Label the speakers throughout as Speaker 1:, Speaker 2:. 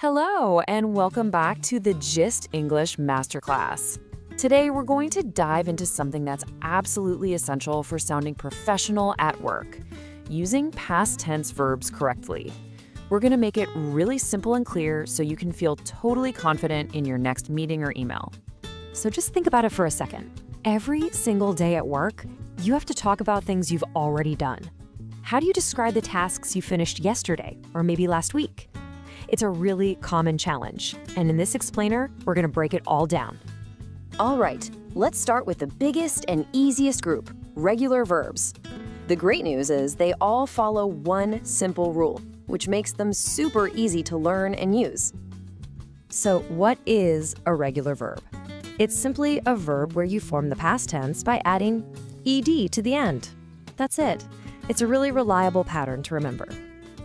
Speaker 1: Hello, and welcome back to the GIST English Masterclass. Today, we're going to dive into something that's absolutely essential for sounding professional at work, using past tense verbs correctly. We're going to make it really simple and clear so you can feel totally confident in your next meeting or email.
Speaker 2: So just think about it for a second. Every single day at work, you have to talk about things you've already done. How do you describe the tasks you finished yesterday or maybe last week? It's a really common challenge, and in this explainer, we're going to break it all down.
Speaker 3: All right, let's start with the biggest and easiest group, regular verbs. The great news is they all follow one simple rule, which makes them super easy to learn and use.
Speaker 2: So what is a regular verb? It's simply a verb where you form the past tense by adding ed to the end. That's it. It's a really reliable pattern to remember.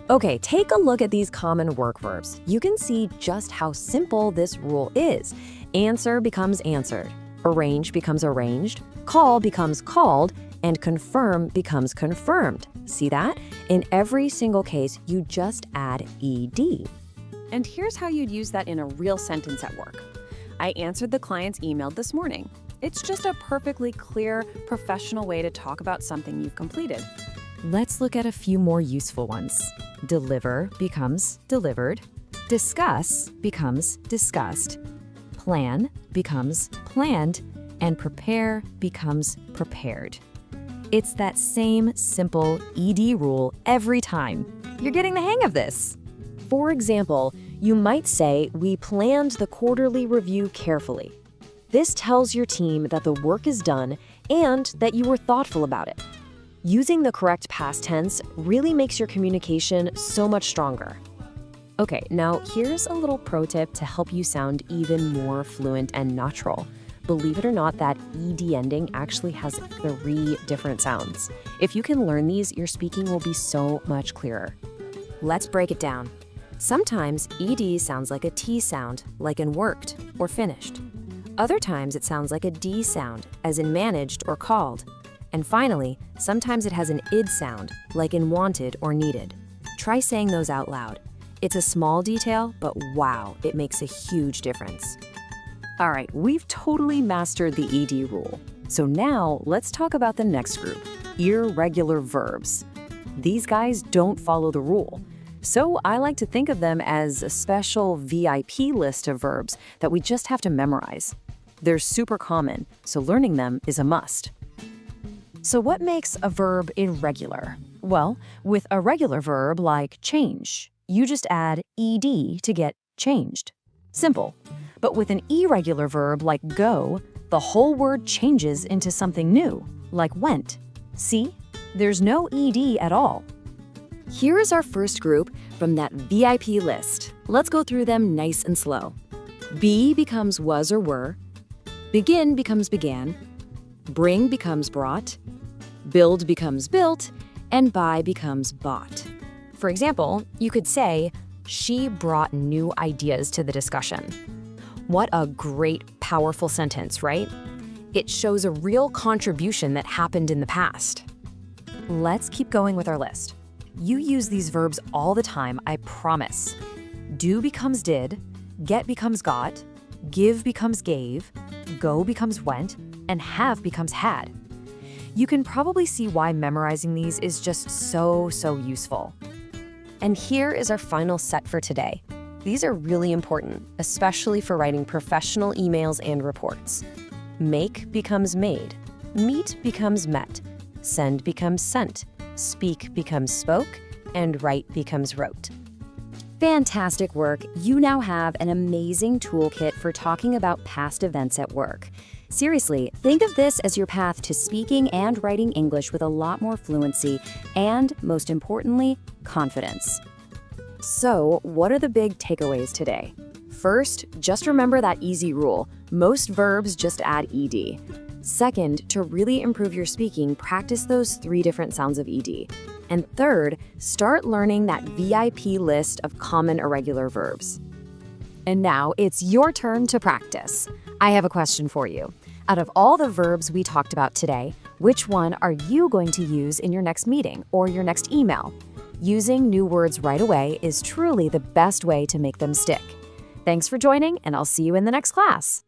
Speaker 2: Okay, take a look at these common work verbs. You can see just how simple this rule is. Answer becomes answered, arrange becomes arranged, call becomes called, and confirm becomes confirmed. See that? In every single case, you just add ed.
Speaker 1: And here's how you'd use that in a real sentence at work. I answered the client's email this morning. It's just a perfectly clear, professional way to talk about something you've completed.
Speaker 2: Let's look at a few more useful ones. Deliver becomes delivered. Discuss becomes discussed. Plan becomes planned. And prepare becomes prepared. It's that same simple ed rule every time. You're getting the hang of this.
Speaker 3: For example, you might say, "We planned the quarterly review carefully." This tells your team that the work is done and that you were thoughtful about it. Using the correct past tense really makes your communication so much stronger. Okay, now here's a little pro tip to help you sound even more fluent and natural. Believe it or not, that ed ending actually has 3 different sounds. If you can learn these, your speaking will be so much clearer. Let's break it down. Sometimes ed sounds like a T sound, like in worked or finished. Other times it sounds like a D sound, as in managed or called. And finally, sometimes it has an id sound, like in wanted or needed. Try saying those out loud. It's a small detail, but wow, it makes a huge difference.
Speaker 1: All right, we've totally mastered the ed rule. So now let's talk about the next group, irregular verbs. These guys don't follow the rule. So I like to think of them as a special VIP list of verbs that we just have to memorize. They're super common, so learning them is a must.
Speaker 2: So what makes a verb irregular? Well, with a regular verb like change, you just add ed to get changed. Simple. But with an irregular verb like go, the whole word changes into something new, like went. See? There's no ed at all.
Speaker 3: Here is our first group from that VIP list. Let's go through them nice and slow. Be becomes was or were. Begin becomes began. Bring becomes brought. Build becomes built. And buy becomes bought.
Speaker 2: For example, you could say, she brought new ideas to the discussion. What a great, powerful sentence, right? It shows a real contribution that happened in the past. Let's keep going with our list. You use these verbs all the time, I promise. Do becomes did, get becomes got, give becomes gave, go becomes went, and have becomes had. You can probably see why memorizing these is just so useful.
Speaker 3: And here is our final set for today. These are really important, especially for writing professional emails and reports. Make becomes made, meet becomes met, send becomes sent, speak becomes spoke, and write becomes wrote. Fantastic work! You now have an amazing toolkit for talking about past events at work. Seriously, think of this as your path to speaking and writing English with a lot more fluency and, most importantly, confidence. So, what are the big takeaways today? First, just remember that easy rule. Most verbs just add ed. Second, to really improve your speaking, practice those 3 different sounds of ed. And third, start learning that VIP list of common irregular verbs. And now it's your turn to practice. I have a question for you. Out of all the verbs we talked about today, which one are you going to use in your next meeting or your next email?
Speaker 1: Using new words right away is truly the best way to make them stick. Thanks for joining, and I'll see you in the next class.